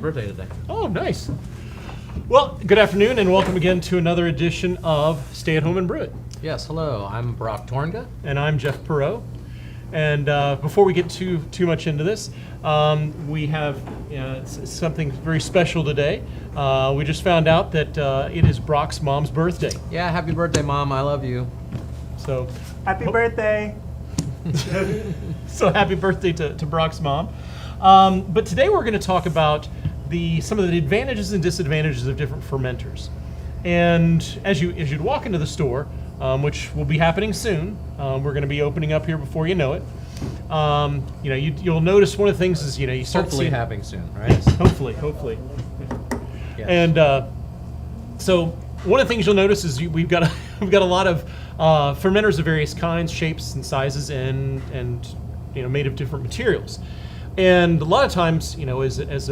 birthday today. Oh, nice. Well, good afternoon and welcome again to another edition of Stay at Home and Brew It. Yes, hello. I'm Brock Tornga. And I'm Jeff Perot. And before we get too much into this, we have something very special today. We just found out that it is Brock's mom's birthday. Yeah, happy birthday, Mom. I love you. So Happy birthday. So happy birthday to Brock's mom. But today we're going to talk about some of the advantages and disadvantages of different fermenters. And as you'd walk into the store, which will be happening soon, we're going to be opening up here before you know it. You'll notice one of the things is you start Hopefully seeing, happening soon, right? yes, hopefully. Yes. And so one of the things you'll notice is we've got a lot of fermenters of various kinds, shapes, and sizes, and made of different materials. And a lot of times, as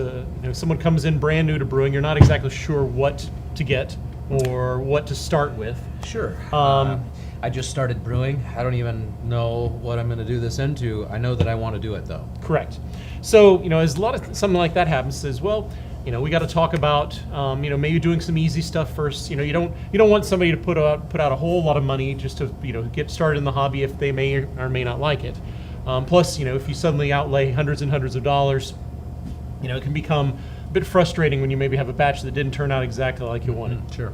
someone comes in brand new to brewing, you're not exactly sure what to get or what to start with. Sure. I just started brewing. I don't even know what I'm going to do this into. I know that I want to do it, though. Correct. So, as something like that happens, as well, we got to talk about, maybe doing some easy stuff first. You don't want somebody to put out a whole lot of money just to, get started in the hobby if they may or may not like it. Plus, if you suddenly outlay hundreds and hundreds of dollars, it can become a bit frustrating when you maybe have a batch that didn't turn out exactly like you wanted. Sure.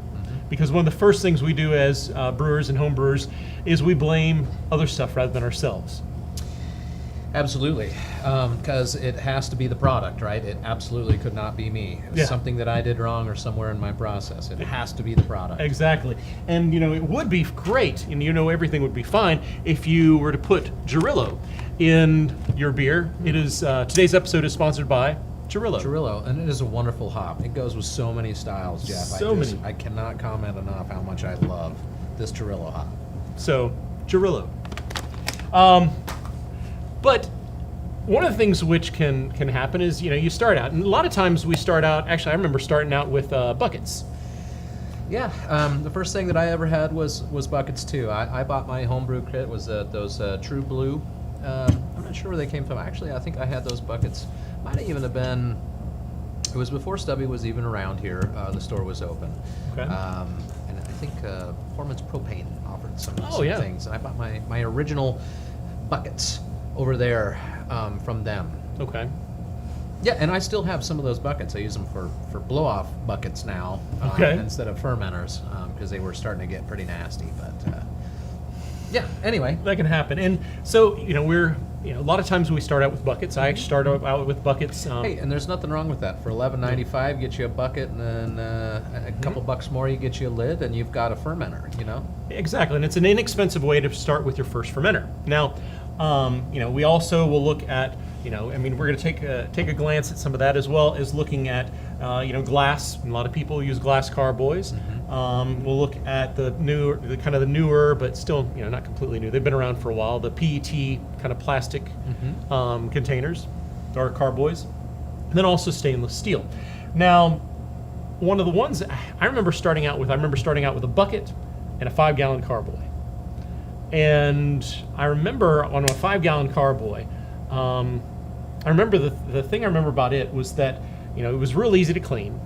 Because one of the first things we do as brewers and home brewers is we blame other stuff rather than ourselves. Absolutely. Because it has to be the product, right? It absolutely could not be me. It's something that I did wrong or somewhere in my process. It has to be the product. Exactly. And, it would be great, and everything would be fine if you were to put Girillo in your beer. It is today's episode is sponsored by Girillo. Girillo, and it is a wonderful hop. It goes with so many styles, Jeff. Many. I cannot comment enough how much I love this Girillo hop. So, Girillo. But one of the things which can happen is, you start out, and a lot of times we start out, actually I remember starting out with buckets. Yeah, the first thing that I ever had was buckets too. I bought my homebrew kit, was those True Blue. I'm not sure where they came from. Actually, I think I had those buckets. Might have even have been, it was before Stubby was even around here. The store was open. Okay. And I think Performance Propane offered some yeah. things. I bought my original buckets over there from them. Okay. Yeah, and I still have some of those buckets. I use them for blow-off buckets now instead of fermenters because they were starting to get pretty nasty. But yeah, anyway. That can happen. And so, we're, a lot of times we start out with buckets. I actually start out with buckets. Hey, and there's nothing wrong with that. For $11.95, get you a bucket, and then a couple bucks more, you get you a lid, and you've got a fermenter, Exactly, and it's an inexpensive way to start with your first fermenter. Now, we also will look at, we're going to take a glance at some of that as well as looking at, glass. A lot of people use glass carboys. We'll look at the newer, but still, not completely new. They've been around for a while. The PET kind of plastic containers, or carboys, and then also stainless steel. Now, one of the ones I remember starting out with a bucket and a 5-gallon carboy. And I remember on a 5-gallon carboy, I remember the thing I remember about it was that, it was real easy to clean.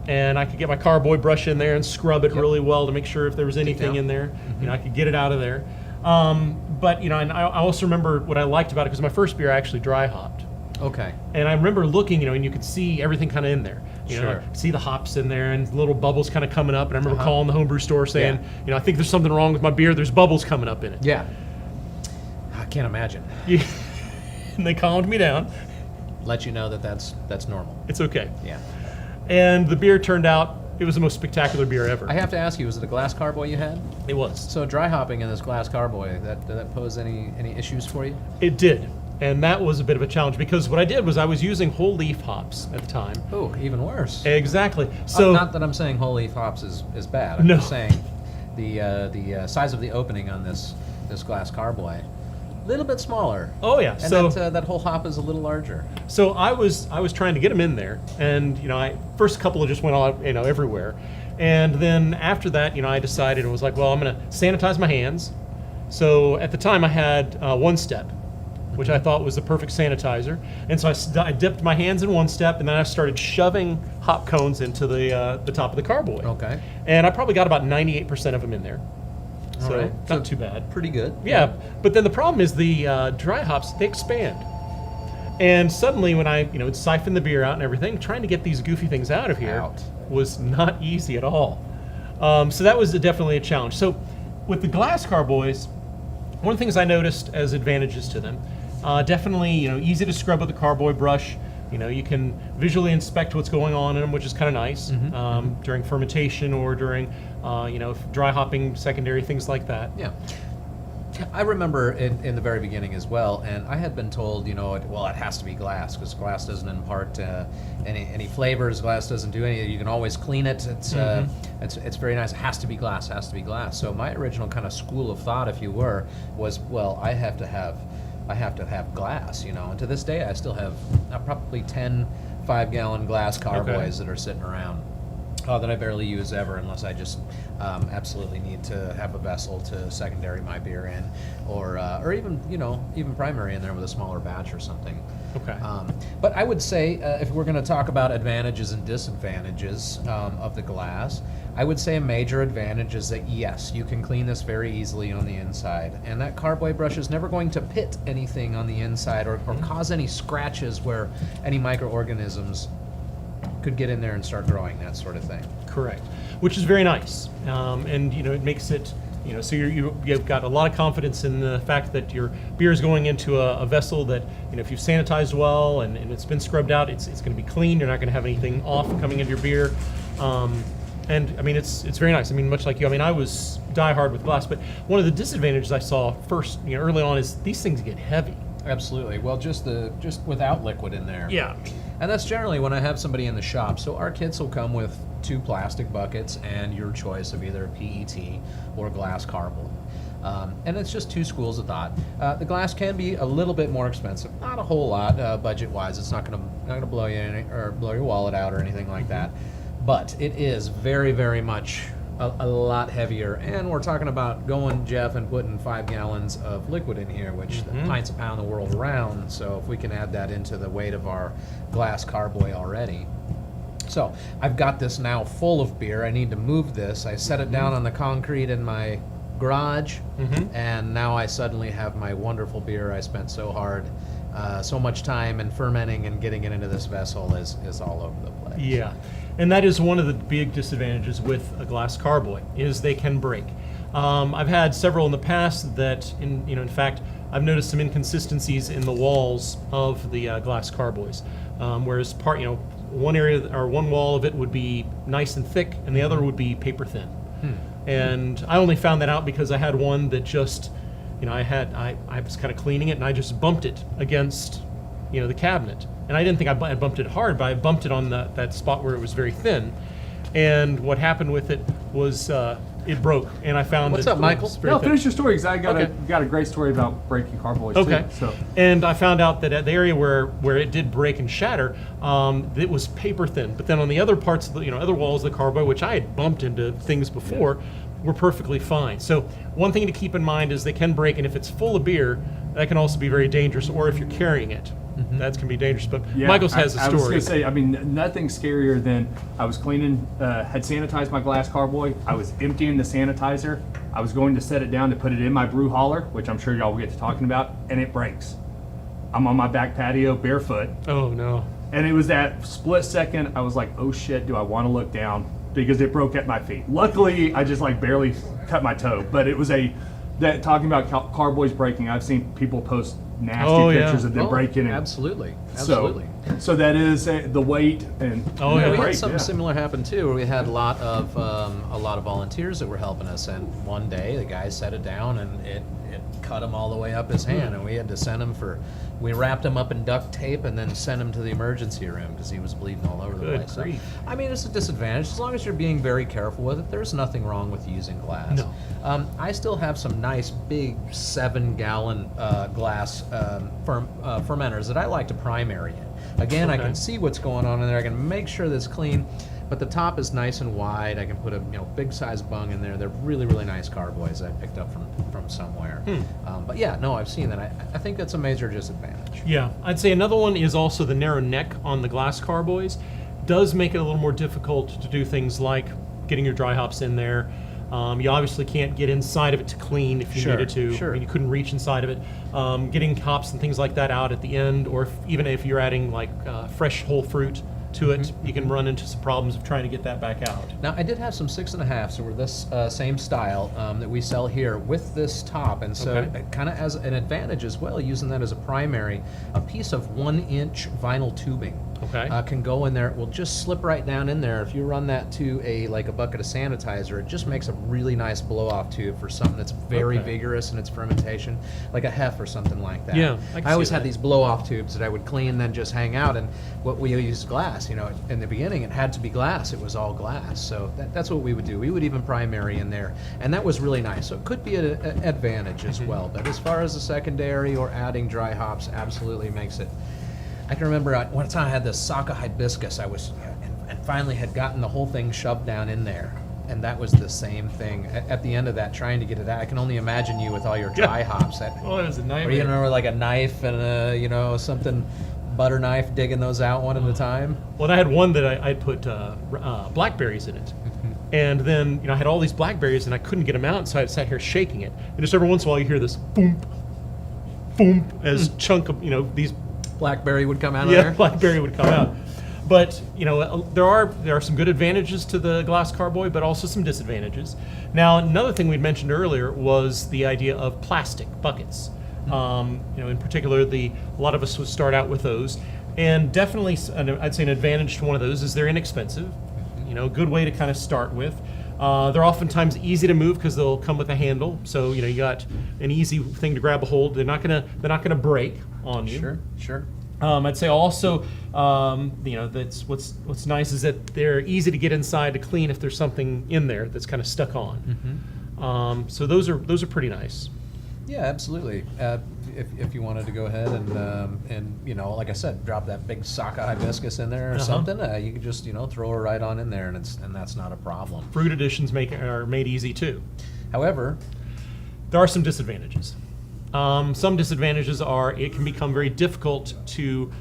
And I could get my carboy brush in there and scrub it really well to make sure if there was anything in there, I could get it out of there. But, and I also remember what I liked about it because my first beer I actually dry hopped. Okay. And I remember looking, and you could see everything kind of in there. Sure. See the hops in there and little bubbles kind of coming up. And I remember calling the homebrew store saying, I think there's something wrong with my beer. There's bubbles coming up in it. Yeah. I can't imagine. And they calmed me down. Let you know that's normal. It's okay. Yeah. And the beer turned out, it was the most spectacular beer ever. I have to ask you, was it a glass carboy you had? It was. So dry hopping in this glass carboy, did that pose any issues for you? It did. And that was a bit of a challenge because what I did was I was using whole leaf hops at the time. Oh, even worse. Exactly. So not that I'm saying whole leaf hops is bad. I'm just saying the size of the opening on this glass carboy, a little bit smaller. Oh yeah. And so that whole hop is a little larger. So I was trying to get them in there, and I first couple just went all everywhere, and then after that I decided and was like, well, I'm gonna sanitize my hands. So at the time I had one step, which I thought was the perfect sanitizer. And so I dipped my hands in one step, and then I started shoving hop cones into the top of the carboy. Okay. And I probably got about 98% of them in there. All So right. not too bad. Pretty good. Yeah, but then the problem is the dry hops, they expand. And suddenly when I, would siphon the beer out and everything, trying to get these goofy things out of here was not easy at all. So that was definitely a challenge. So with the glass carboys, one of the things I noticed as advantages to them, definitely, easy to scrub with a carboy brush. You can visually inspect what's going on in them, which is kind of nice during fermentation or during, dry hopping, secondary things like that. Yeah. I remember in the very beginning as well, and I had been told, it has to be glass because glass doesn't impart any flavors. Glass doesn't do any. You can always clean it. It's very nice. It has to be glass. Has to be glass. So my original kind of school of thought, if you were, was, well, I have to have glass. And to this day, I still have probably 10 5-gallon glass carboys that are sitting around. That I barely use ever unless I just absolutely need to have a vessel to secondary my beer in, or even primary in there with a smaller batch or something. Okay. But I would say if we're going to talk about advantages and disadvantages of the glass, I would say a major advantage is that yes, you can clean this very easily on the inside, and that carboy brush is never going to pit anything on the inside or cause any scratches where any microorganisms could get in there and start growing, that sort of thing. Correct, which is very nice, and it makes it, so you've got a lot of confidence in the fact that your beer is going into a vessel that, if you've sanitized well and it's been scrubbed out, it's going to be clean. You're not going to have anything off coming into your beer, and I mean it's very nice. I mean, much like you, I was diehard with glass, but one of the disadvantages I saw first, early on, is these things get heavy. Absolutely. Well, just without liquid in there. Yeah. And that's generally when I have somebody in the shop. So our kits will come with 2 plastic buckets and your choice of either PET or glass carboy. And it's just 2 schools of thought. The glass can be a little bit more expensive, not a whole lot budget-wise. It's not gonna blow you or blow your wallet out or anything like that. But it is very, very much a lot heavier, and we're talking about going, Jeff, and putting 5 gallons of liquid in here, which pints a pound the world around. So if we can add that into the weight of our glass carboy already. So I've got this now full of beer. I need to move this. I set it down on the concrete in my garage, and now I suddenly have my wonderful beer I spent so hard, so much time in fermenting and getting it into this vessel is all over the place. Yeah. And that is one of the big disadvantages with a glass carboy, is they can break. I've had several in the past that, in fact, I've noticed some inconsistencies in the walls of the glass carboys. Whereas one area or one wall of it would be nice and thick, and the other would be paper thin. And I only found that out because I had one that just, I was kind of cleaning it, and I just bumped it against, the cabinet. And I didn't think I bumped it hard, but I bumped it on that spot where it was very thin. And what happened with it was it broke, and I found What's up, Michael? No, finish your story, because I got a great story about breaking carboys Okay. too. So. And I found out that at the area where it did break and shatter, it was paper thin. But then on the other parts of the other walls of the carboy, which I had bumped into things before, were perfectly fine. So one thing to keep in mind is they can break, and if it's full of beer, that can also be very dangerous. Or if you're carrying it, that can be dangerous. But Yeah, Michael's has a I story. was going to say, nothing scarier than I was cleaning, had sanitized my glass carboy. I was emptying the sanitizer. I was going to set it down to put it in my brew hauler, which I'm sure y'all will get to talking about, and it breaks. I'm on my back patio barefoot, Oh no. and it was that split second I was like, oh shit, do I want to look down? Because it broke at my feet. Luckily, I just barely cut my toe, but it was talking about carboys breaking, I've seen people post nasty pictures of them breaking it. Absolutely. So that is the weight and We had something similar happen too, where we had a lot of volunteers that were helping us, and one day the guy set it down and it cut him all the way up his hand, and we had to send him we wrapped him up in duct tape and then sent him to the emergency room because he was bleeding all over the Good place. grief. So, it's a disadvantage. As long as you're being very careful with it, there's nothing wrong with using glass. No. I still have some nice big 7-gallon glass fermenters that I like to primary in. Again, I can see what's going on in there. I can make sure that it's clean. but the top is nice and wide. I can put a big size bung in there. They're really, really nice carboys I picked up from somewhere. But yeah, no, I've seen that. I think that's a major disadvantage. Yeah, I'd say another one is also the narrow neck on the glass carboys. Does make it a little more difficult to do things like getting your dry hops in there. You obviously can't get inside of it to clean if you needed to. Sure. I mean, you couldn't reach inside of it. Getting hops and things like that out at the end, or even if you're adding like fresh whole fruit to it, you can run into some problems of trying to get that back out. Now, I did have some 6.5s that were this same style that we sell here with this top, and so kind of as an advantage as well, using that as a primary, a piece of 1-inch vinyl tubing can go in there. It will just slip right down in there. If you run that to a bucket of sanitizer, it just makes a really nice blow-off tube for something that's very vigorous in its fermentation, like a hef or something like that. Yeah, I always had these blow-off tubes that I would clean and then just hang out, and what we used glass. In the beginning, it had to be glass. It was all glass. So that's what we would do. We would even primary in there, and that was really nice. So it could be an advantage as well. But as far as the secondary or adding dry hops, absolutely makes it. I can remember one time I had this Saka hibiscus. And finally had gotten the whole thing shoved down in there. And that was the same thing. At the end of that, trying to get it out, I can only imagine you with all your dry hops. That was a nightmare. Or you remember like a knife and something, butter knife, digging those out one at a time. Well, I had one that I'd put blackberries in it. And then, I had all these blackberries and I couldn't get them out, so I sat here shaking it. And just every once in a while you hear this boom, boom, as chunk of, these... Blackberry would come out of there? Yeah, blackberry would come out. But, there are some good advantages to the glass carboy, but also some disadvantages. Now, another thing we'd mentioned earlier was the idea of plastic buckets. In particular, a lot of us would start out with those. And definitely, I'd say an advantage to one of those is they're inexpensive. A good way to kind of start with. They're oftentimes easy to move because they'll come with a handle. So, you got an easy thing to grab a hold. They're not gonna break on you. Sure. I'd say also, that's what's nice is that they're easy to get inside to clean if there's something in there that's kind of stuck on. So those are pretty nice. Yeah, absolutely. If you wanted to go ahead and like I said, drop that big Saka hibiscus in there or something, you could just throw it right on in there, and that's not a problem. Fruit additions are made easy too. However, there are some disadvantages. Some disadvantages are it can become very difficult to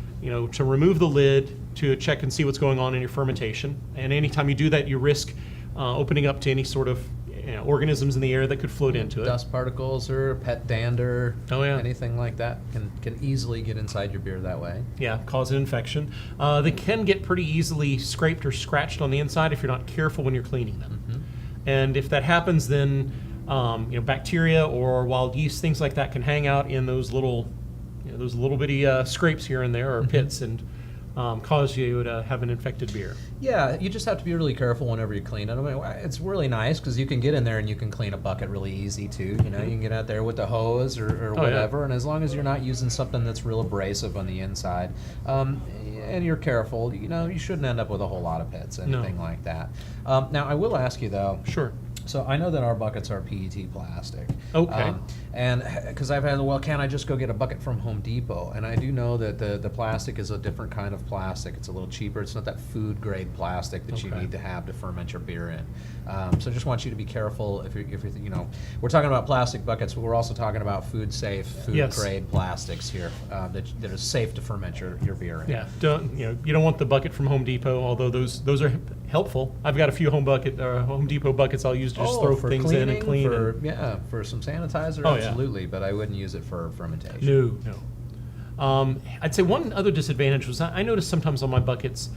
remove the lid to check and see what's going on in your fermentation. And anytime you do that, you risk opening up to any sort of organisms in the air that could float into it. Dust particles or pet dander, anything like that can easily get inside your beer that way. Yeah, cause an infection. They can get pretty easily scraped or scratched on the inside if you're not careful when you're cleaning them. And if that happens, then bacteria or wild yeast, things like that, can hang out in those little bitty scrapes here and there, or pits, and cause you to have an infected beer. Yeah, you just have to be really careful whenever you clean it. I mean, it's really nice because you can get in there and you can clean a bucket really easy too. You can get out there with the hose or whatever, and as long as you're not using something that's real abrasive on the inside, and you're careful, you shouldn't end up with a whole lot of pits, anything like that. Now, I will ask you though. Sure. So I know that our buckets are PET plastic. Okay. And because I've had, can I just go get a bucket from Home Depot? And I do know that the plastic is a different kind of plastic. It's a little cheaper. It's not that food grade plastic that you need to have to ferment your beer in. So just want you to be careful if you're we're talking about plastic buckets, but we're also talking about food safe, food grade plastics here that are safe to ferment your beer in. Yeah. You don't want the bucket from Home Depot, although those are helpful. I've got a few Home Depot buckets I'll use to just throw things in and clean. For some sanitizer, absolutely, but I wouldn't use it for fermentation. No. I'd say one other disadvantage was I noticed sometimes on my buckets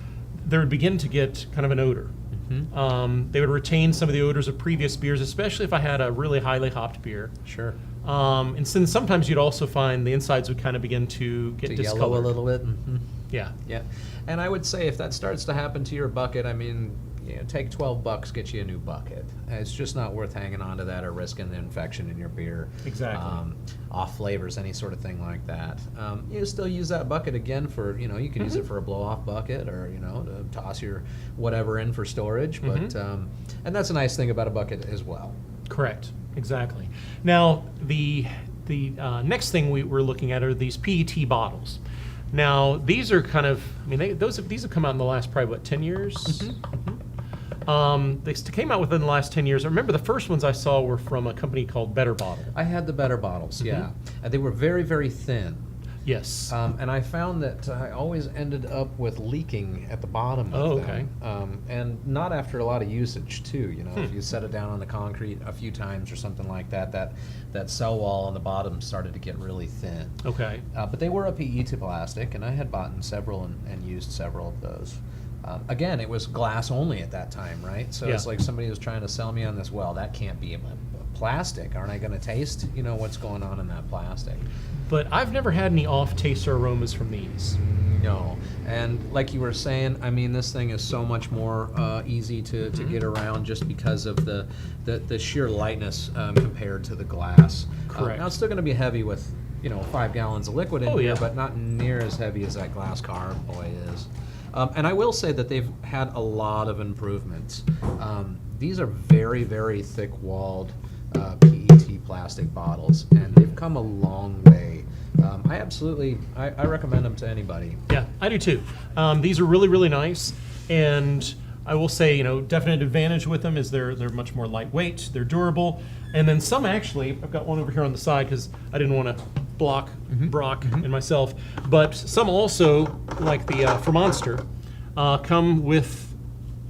they would begin to get kind of an odor. They would retain some of the odors of previous beers, especially if I had a really highly hopped beer. Sure. And then sometimes you'd also find the insides would kind of begin to get discolored. Yellow a little bit. Yeah. And I would say if that starts to happen to your bucket, I mean, take $12, get you a new bucket. It's just not worth hanging on to that or risking the infection in your beer. Exactly. Off flavors, any sort of thing like that. You still use that bucket again for, you can use it for a blow-off bucket or, to toss your whatever in for storage. But and that's a nice thing about a bucket as well. Correct. Exactly. Now, the next thing we're looking at are these PET bottles. Now, these are kind of, these have come out in the last probably, 10 years? They came out within the last 10 years. I remember the first ones I saw were from a company called Better Bottle. I had the better bottles, yeah. And they were very, very thin. Yes. And I found that I always ended up with leaking at the bottom of them. And not after a lot of usage, too. You know, if you set it down on the concrete a few times or something like that, that cell wall on the bottom started to get really thin. Okay. But they were a PET plastic, and I had bought several and used several of those. Again, it was glass only at that time, right? So it's like somebody was trying to sell me on this, well, that can't be a plastic. Aren't I going to taste, what's going on in that plastic? But I've never had any off-taste or aromas from these. No. And like you were saying, I mean, this thing is so much more easy to get around just because of the sheer lightness compared to the glass. Correct. Now, it's still going to be heavy with, 5 gallons of liquid in here, but not near as heavy as that glass carboy is. And I will say that they've had a lot of improvements. These are very, very thick-walled PET plastic bottles, and they've come a long way. I recommend them to anybody. Yeah, I do too. These are really, really nice, and I will say, definite advantage with them is they're much more lightweight, they're durable, and then some actually, I've got one over here on the side because I didn't want to block Brock and myself, but some also, like the Fermonster, come with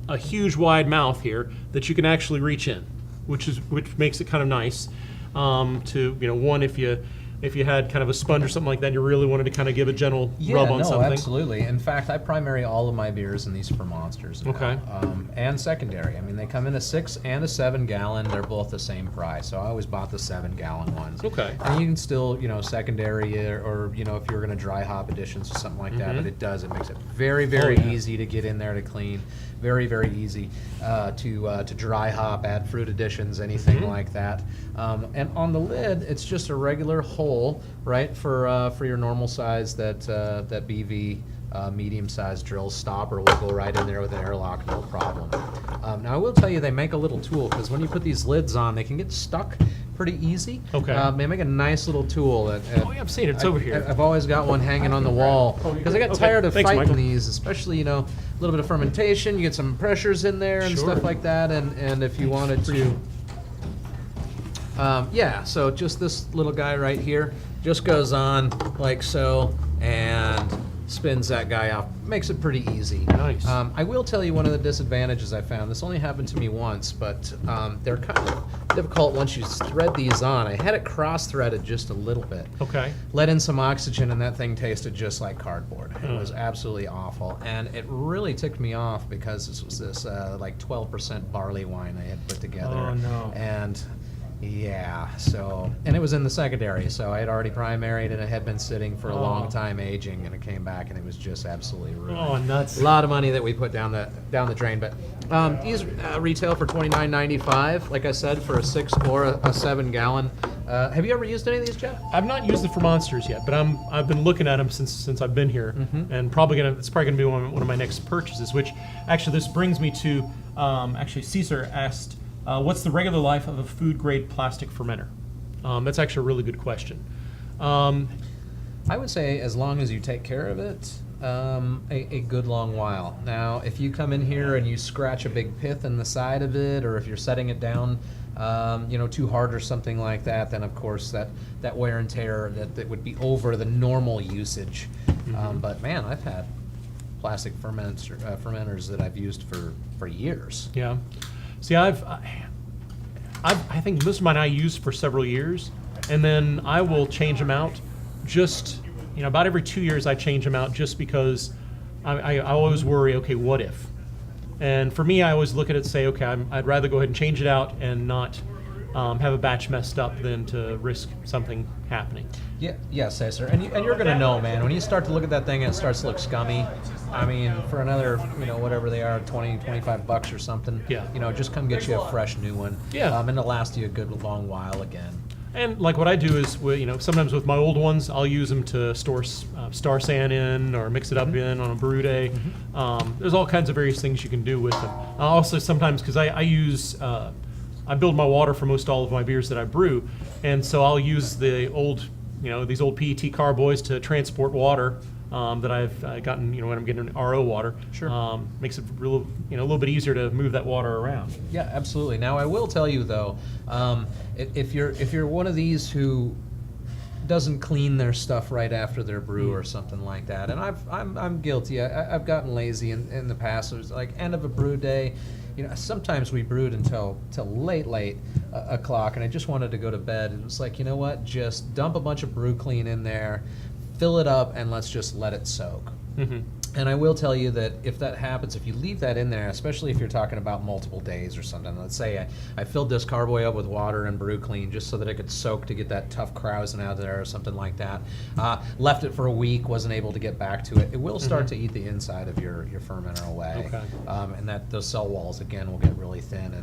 a huge wide mouth here that you can actually reach in, which makes it kind of nice to, one, if you had kind of a sponge or something like that, and you really wanted to kind of give a gentle rub on something. Absolutely. In fact, I primary all of my beers in these Fermonsters now. Okay. And secondary. I mean, they come in a 6 and a 7 gallon. They're both the same price. So I always bought the 7 gallon ones. Okay. And you can still, secondary or if you were going to dry hop editions or something like that. But it makes it very, very easy to get in there to clean. Very, very easy to dry hop, add fruit additions, anything like that. And on the lid, it's just a regular hole, right, for your normal size that BV medium-sized drill stopper will go right in there with an airlock, no problem. Now I will tell you, they make a little tool because when you put these lids on, they can get stuck pretty easy. Okay. They make a nice little tool. I've seen it. It's over here. I've always got one hanging on the wall because I got tired of Thanks, fighting Michael. these, especially a little bit of fermentation. You get some pressures in there and stuff like that, and if you wanted to. So just this little guy right here just goes on like so and spins that guy off. Makes it pretty easy. Nice. I will tell you one of the disadvantages I found. This only happened to me once, but they're kind of difficult once you thread these on. I had it cross-threaded just a little bit. Okay. Let in some oxygen, and that thing tasted just like cardboard. It was absolutely awful, and it really ticked me off because this was this like 12% barley wine I had put together. Oh, no. And and it was in the secondary, so I had already primaried and it had been sitting for a long time aging, and it came back and it was just absolutely ruined. Oh, nuts. A lot of money that we put down the drain, but these retail for $29.95, like I said, for a 6 or a 7 gallon. Have you ever used any of these, Jeff? I've not used the Fermonsters yet, but I've been looking at them since I've been here, and it's probably gonna be one of my next purchases. Which actually, this brings me to Caesar asked, what's the regular life of a food grade plastic fermenter? That's actually a really good question. I would say as long as you take care of it, a good long while. Now, if you come in here and you scratch a big pith in the side of it, or if you're setting it down, too hard or something like that, then of course that wear and tear that would be over the normal usage. But man, I've had plastic fermenters that I've used for years. Yeah. See, I think most of mine I use for several years, and then I will change them out. Just about every 2 years I change them out, just because I always worry. Okay, what if? And for me, I always look at it and say, okay, I'd rather go ahead and change it out and not have a batch messed up than to risk something happening. Yeah, yes, sir. And you're gonna know, man, when you start to look at that thing and it starts to look scummy. I mean, for another, whatever they are, $20-25 or something. Yeah. Just come get you a fresh new one. Yeah. And it'll last you a good long while again. And like what I do is, sometimes with my old ones, I'll use them to store Star San in or mix it up in on a brew day. There's all kinds of various things you can do with them. Also, sometimes because I use I build my water for most all of my beers that I brew, and so I'll use the old, these old PET carboys to transport water that I've gotten, when I'm getting RO water. Sure. Makes it a little bit easier to move that water around. Yeah, absolutely. Now I will tell you though, if you're one of these who doesn't clean their stuff right after their brew or something like that, and I'm guilty. I've gotten lazy in the past. It was like end of a brew day. Sometimes we brewed until late o'clock, and I just wanted to go to bed. And it was like, you know what? Just dump a bunch of brew clean in there, fill it up, and let's just let it soak. Mm-hmm. And I will tell you that if that happens, if you leave that in there, especially if you're talking about multiple days or something, let's say I filled this carboy up with water and brew clean just so that it could soak to get that tough krausen out of there or something like that, left it for a week, wasn't able to get back to it, it will start to eat the inside of your fermenter away. Okay. And those cell walls, again, will get really thin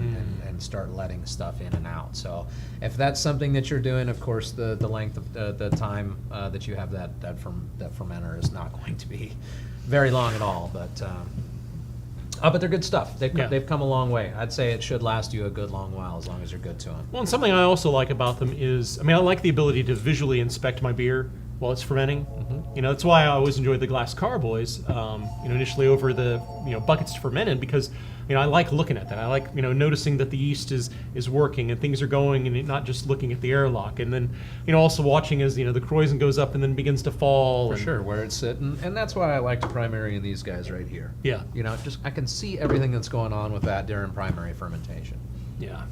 and start letting stuff in and out. So if that's something that you're doing, of course, the length of the time that you have that fermenter is not going to be very long at all, but they're good stuff. They've come a long way. I'd say it should last you a good long while as long as you're good to them. Well, and something I also like about them is, I like the ability to visually inspect my beer while it's fermenting. Mm-hmm. That's why I always enjoyed the glass carboys, initially over the buckets to ferment in, because I like looking at that. I like noticing that the yeast is working and things are going, and not just looking at the airlock. And then also watching as the krausen goes up and then begins to fall. For sure, where it's sitting, and that's why I like to primary in these guys right here. Yeah. Just I can see everything that's going on with that during primary fermentation. Yeah.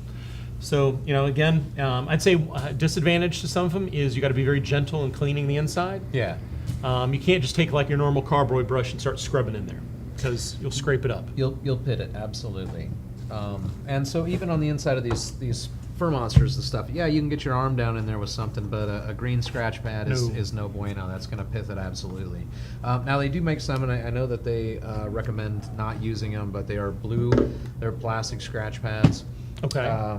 So, again, I'd say disadvantage to some of them is you got to be very gentle in cleaning the inside. Yeah. You can't just take like your normal carboy brush and start scrubbing in there, because you'll scrape it up. You'll pit it, absolutely. And so even on the inside of these fur monsters and stuff, yeah, you can get your arm down in there with something, but a green scratch pad is no bueno. That's going to pith it absolutely. Now they do make some, and I know that they recommend not using them, but they are blue. They're plastic scratch pads. Okay.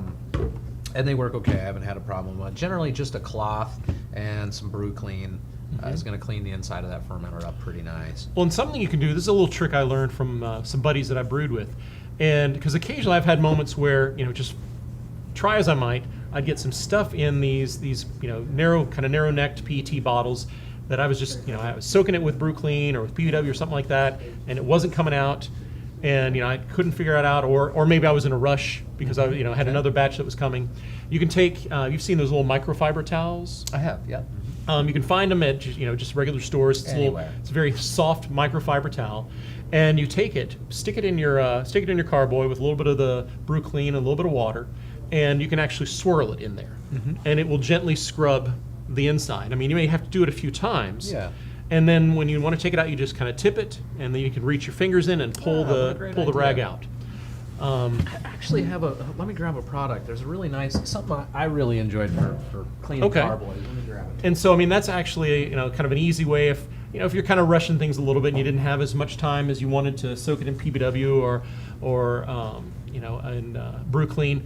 And they work okay. I haven't had a problem. Generally, just a cloth and some brew clean is going to clean the inside of that fermenter up pretty nice. Well, and something you can do, this is a little trick I learned from some buddies that I brewed with. And because occasionally I've had moments where, just try as I might, I'd get some stuff in these narrow-necked PET bottles that I was just, I was soaking it with brew clean or with PBW or something like that, and it wasn't coming out. And I couldn't figure it out, or maybe I was in a rush because I had another batch that was coming. You can take, you've seen those little microfiber towels. I have, yeah. You can find them at just regular stores. It's Anywhere. It's a very soft microfiber towel, and you take it, stick it in your carboy with a little bit of the brew clean and a little bit of water, and you can actually swirl it in there, and it will gently scrub the inside. You may have to do it a few times. Yeah. And then when you want to take it out, you just kind of tip it, and then you can reach your fingers in and pull the rag out. I actually have let me grab a product. There's a really nice, something I really enjoyed for cleaning carboys. Let me grab it. And so, that's actually, kind of an easy way if you're kind of rushing things a little bit and you didn't have as much time as you wanted to soak it in PBW or in brew clean,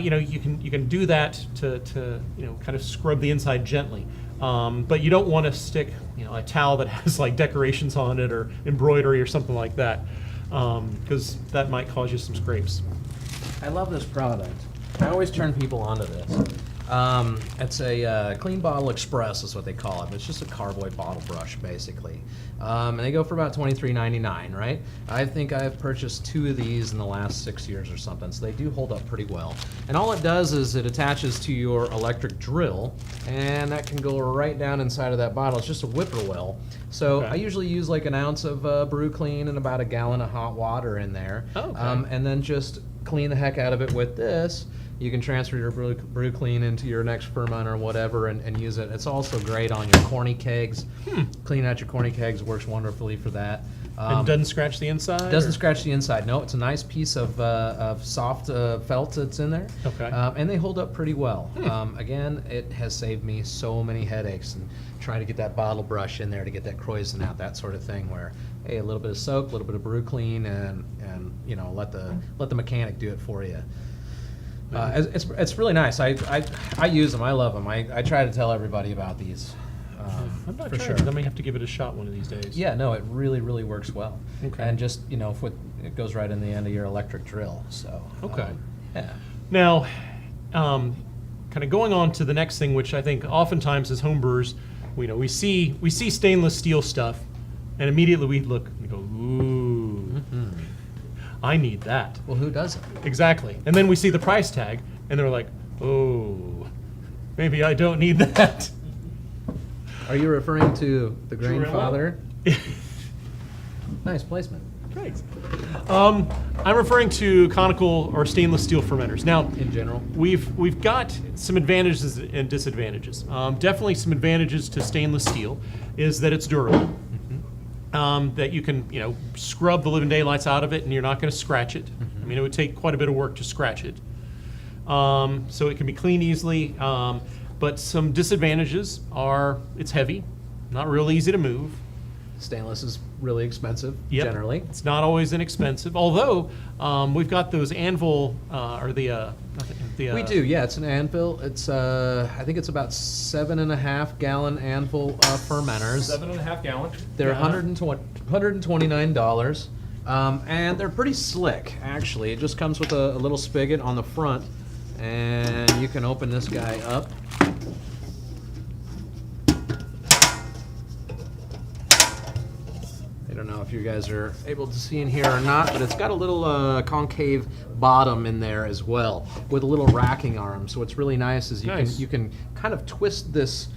you can do that to kind of scrub the inside gently. But you don't want to stick, a towel that has like decorations on it or embroidery or something like that, because that might cause you some scrapes. I love this product. I always turn people onto this. It's a Clean Bottle Express is what they call it. It's just a carboy bottle brush, basically. And they go for about $23.99, right? I think I've purchased 2 of these in the last 6 years or something, so they do hold up pretty well. And all it does is it attaches to your electric drill, and that can go right down inside of that bottle. It's just a whippoorwill. So I usually use like an ounce of brew clean and about a gallon of hot water in there. Oh, okay. And then just clean the heck out of it with this. You can transfer your brew clean into your next ferment or whatever and use it. It's also great on your corny kegs. Clean out your corny kegs works wonderfully for that. And doesn't scratch the inside? Doesn't scratch the inside. No, it's a nice piece of soft felt that's in there. Okay. And they hold up pretty well. Again, it has saved me so many headaches and trying to get that bottle brush in there to get that krausen out, that sort of thing. Where hey, a little bit of soak, a little bit of brew clean, and let the mechanic do it for you. It's really nice. I use them. I love them. I try to tell everybody about these. I'm not for sure. sure. I may have to give it a shot one of these days. Yeah, no, it really, really works well. Okay. And just, it goes right in the end of your electric drill. So. Okay. Yeah. Now, kind of going on to the next thing, which I think oftentimes as homebrewers, we see stainless steel stuff, And immediately we look and go, ooh, I need that. Well, who doesn't? Exactly. And then we see the price tag, and they're like, oh, maybe I don't need that. Are you referring to the Grainfather? True. Nice placement. Thanks. I'm referring to conical or stainless steel fermenters. Now, In general. we've got some advantages and disadvantages. Definitely some advantages to stainless steel is that it's durable. That you can, scrub the living daylights out of it and you're not going to scratch it. I mean, it would take quite a bit of work to scratch it. So it can be cleaned easily. But some disadvantages are it's heavy, not real easy to move. Stainless is really expensive, Yep. generally. It's not always inexpensive, although we've got those anvil or the We do, yeah. It's an anvil. It's I think it's about 7.5 gallon anvil fermenters. 7.5 gallon. They're Yeah. $129, and they're pretty slick. Actually, it just comes with a little spigot on the front, and you can open this guy up. I don't know if you guys are able to see in here or not, but it's got a little concave bottom in there as well, with a little racking arm. So what's really nice is Nice. you can kind of twist this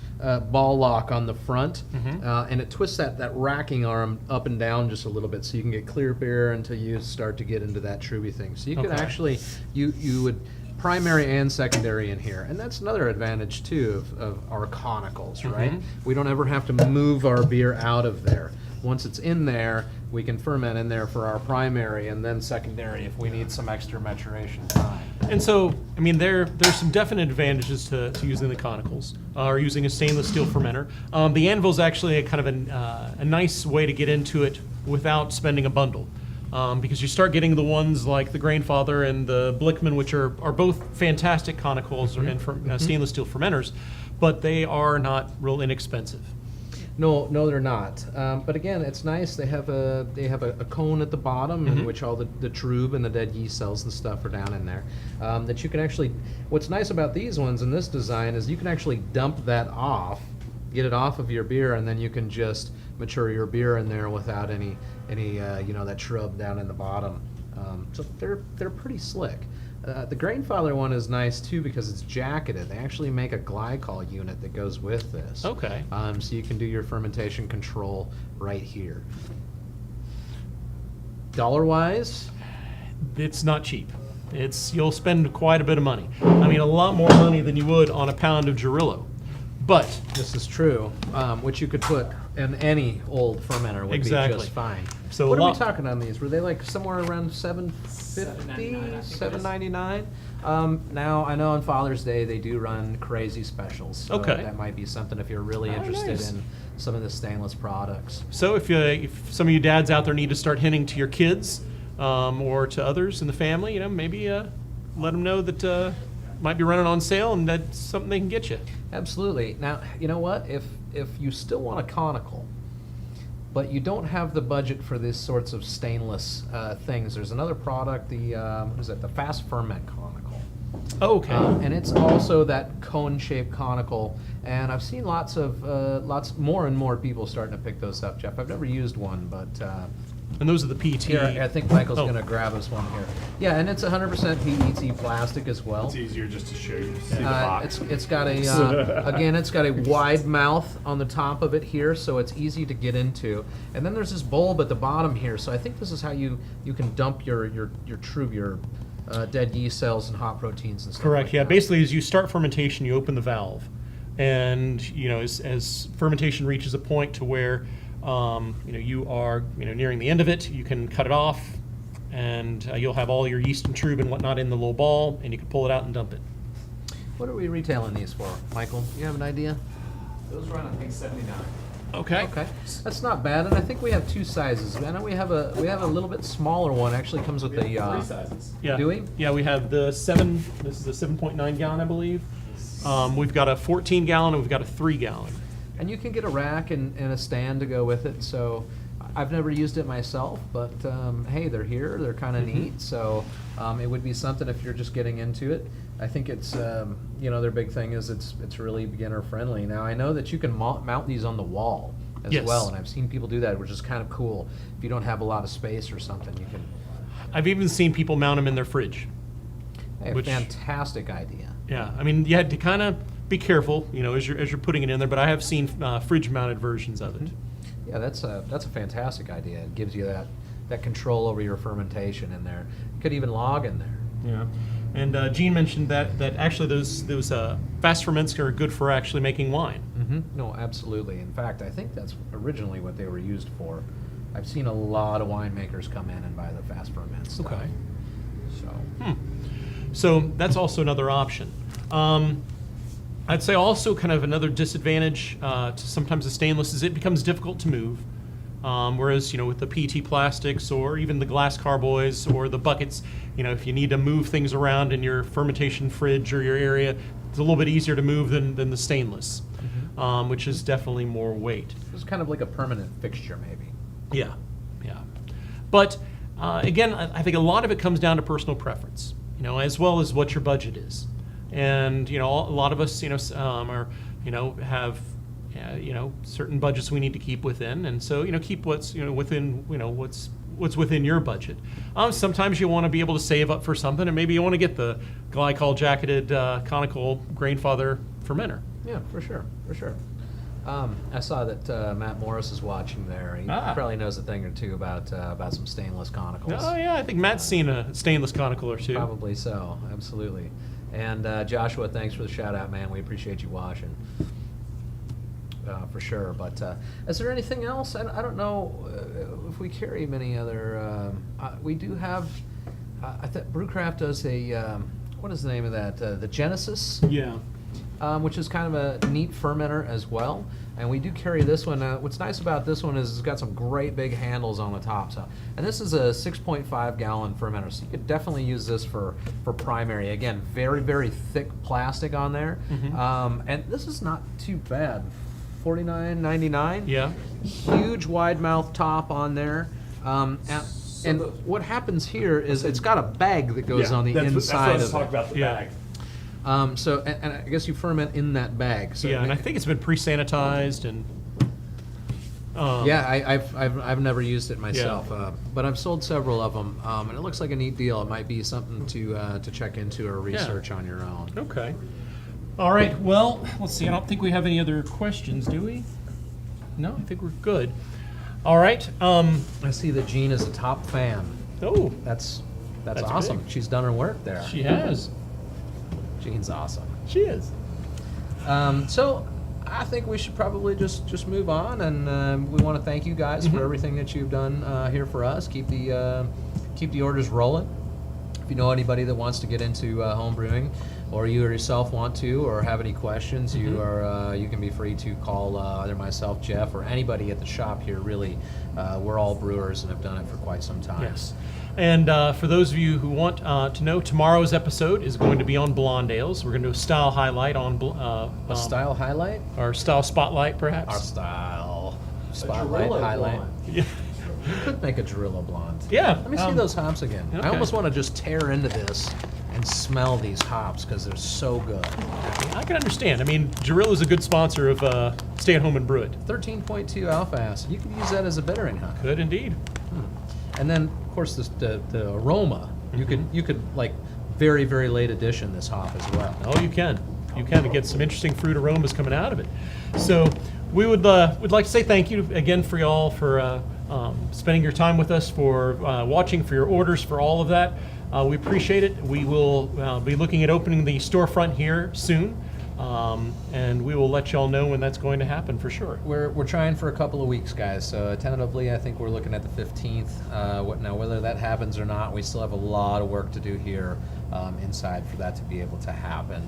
ball lock on the front, and it twists that racking arm up and down just a little bit, so you can get clear beer until you start to get into that truby thing. So you can Okay. actually you would primary and secondary in here, and that's another advantage too of our conicals, right? We don't ever have to move our beer out of there. Once it's in there, we can ferment in there for our primary and then secondary if we need some extra maturation time. And so, I mean, there's some definite advantages to using the conicals or using a stainless steel fermenter. The anvil is actually a kind of a nice way to get into it without spending a bundle. Because you start getting the ones like the Grainfather and the Blickman, which are both fantastic conicals and stainless steel fermenters, but they are not real inexpensive. No, they're not. But again, it's nice. They have a cone at the bottom in which all the trub and the dead yeast cells and stuff are down in there. That you can actually. What's nice about these ones in this design is you can actually dump that off, get it off of your beer, and then you can just mature your beer in there without any that shrub down in the bottom. So they're pretty slick. The Grainfather one is nice too because it's jacketed. They actually make a glycol unit that goes with this. Okay. So you can do your fermentation control right here. Dollar-wise, It's not cheap. You'll spend quite a bit of money. I mean, a lot more money than you would on a pound of Girillo. But this is true, which you could put in any old fermenter would Exactly. be just fine. So what a are we lot- talking on these? Were they like somewhere around $7.50, $7.99? Now I know on Father's Day they do run crazy specials. So Okay. that might be something if you're really Oh, interested nice. in some of the stainless products. So if some of you dads out there need to start hinting to your kids or to others in the family, maybe let them know that might be running on sale and that's something they can get you. Absolutely. Now, you know what? If you still want a conical, but you don't have the budget for these sorts of stainless things, there's another product, the what is it? The fast ferment conical. Oh, okay. And it's also that cone-shaped conical, and I've seen lots more and more people starting to pick those up, Jeff. I've never used one, but and those are the PT. here, I think Michael's Oh. going to grab us one here. Yeah, and it's 100% PET plastic as well. It's easier just to show you. See the box. It's got a again, it's got a wide mouth on the top of it here, so it's easy to get into. And then there's this bulb at the bottom here, so I think this is how you can dump your dead yeast cells and hot proteins and stuff. Correct. like Yeah. that. Basically, as you start fermentation, you open the valve, and as fermentation reaches a point to where you are nearing the end of it, you can cut it off, and you'll have all your yeast and trub and whatnot in the little ball, and you can pull it out and dump it. What are we retailing these for, Michael? You have an idea? Those run, I think, 79. Okay. Okay, that's not bad, and I think we have two sizes. I know we have a little bit smaller one. Actually, comes with the. Three sizes. Yeah. Do we? Yeah, we have the 7. This is a 7.9 gallon, I believe. We've got a 14 gallon and we've got a 3 gallon. And you can get a rack and a stand to go with it. So I've never used it myself, but hey, they're here. They're kind of neat. So it would be something if you're just getting into it. I think it's their big thing is it's really beginner friendly. Now I know that you can mount these on the wall. as Yes. well, and I've seen people do that, which is kind of cool. If you don't have a lot of space or something, you can. I've even seen people mount them in their fridge. Hey, Which- fantastic idea. Yeah, I mean, you had to kind of be careful, as you're putting it in there. But I have seen fridge-mounted versions of it. Yeah, that's a fantastic idea. It gives you that control over your fermentation in there. You could even log in there. Yeah, and Gene mentioned that actually those fast ferments are good for actually making wine. No, absolutely. In fact, I think that's originally what they were used for. I've seen a lot of winemakers come in and buy the fast ferment stuff. Okay. So. So that's also another option. I'd say also kind of another disadvantage to sometimes the stainless is it becomes difficult to move. Whereas, with the PET plastics or even the glass carboys or the buckets, if you need to move things around in your fermentation fridge or your area, it's a little bit easier to move than the stainless, which is definitely more weight. It's kind of like a permanent fixture, maybe. Yeah, yeah. But again, I think a lot of it comes down to personal preference, as well as what your budget is. And, a lot of us, are, have, certain budgets we need to keep within. And so, keep what's, within, what's within your budget. Sometimes you want to be able to save up for something, and maybe you want to get the glycol jacketed conical grainfather fermenter. Yeah, for sure, for sure. I saw that Matt Morris is watching there. He Ah. probably knows a thing or two about some stainless conicals. Oh, yeah, I think Matt's seen a stainless conical or two. Probably so, absolutely. And Joshua, thanks for the shout out, man. We appreciate you watching. For sure. But is there anything else? I don't know if we carry many other. We do have. I think Brewcraft does a. What is the name of that? The Genesis. Yeah. Which is kind of a neat fermenter as well. And we do carry this one. What's nice about this one is it's got some great big handles on the top. And this is a 6.5 gallon fermenter, so you could definitely use this for primary. Again, very, very thick plastic on there. And this is not too bad. $49.99. Yeah. Huge wide mouth top on there. And what happens here is it's got a bag that goes on the inside of it. about the Yeah. bag. And I guess you ferment in that bag. So Yeah, and I think it's been pre-sanitized and. Yeah, I've never used it myself, but I've sold several of them, and it looks like a neat deal. It might be something to check into or research on your own. Okay. All right. Well, let's see. I don't think we have any other questions, do we? No, I think we're good. All right. I see that Jean is a top fan. Oh, That's That's awesome. big. She's done her work there. she has. Jean's awesome. She is. So I think we should probably just move on, and we want to thank you guys for everything that you've done here for us. Keep the orders rolling. If you know anybody that wants to get into home brewing, or you yourself want to, or have any questions, you can be free to call either myself, Jeff, or anybody at the shop here. Really, we're all brewers and have done it for quite some time. Yes. And for those of you who want to know, tomorrow's episode is going to be on blonde ales. We're going to do a style highlight on A style highlight? or style spotlight, perhaps. Our style spotlight highlight. Yeah. You could make a Girillo blonde. Yeah, Let me see those hops again. okay. I almost want to just tear into this and smell these hops because they're so good. I can understand. I mean, Girillo is a good sponsor of Stay at Home and Brew It. 13.2 alpha acid. You could use that as a bittering, huh? Good indeed. And then, of course, the aroma. You could like very, very late addition this hop as well. Oh, you can. You can get some interesting fruit aromas coming out of it. So we would like to say thank you again for y'all for spending your time with us, for watching, for your orders, for all of that. We appreciate it. We will be looking at opening the storefront here soon, and we will let y'all know when that's going to happen for sure. We're trying for a couple of weeks, guys. So tentatively, I think we're looking at the 15th. Now, whether that happens or not, we still have a lot of work to do here inside for that to be able to happen.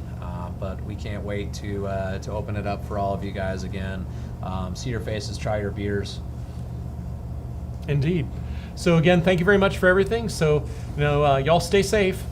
But we can't wait to open it up for all of you guys again. See your faces, try your beers. Indeed. So again, thank you very much for everything. So y'all stay safe.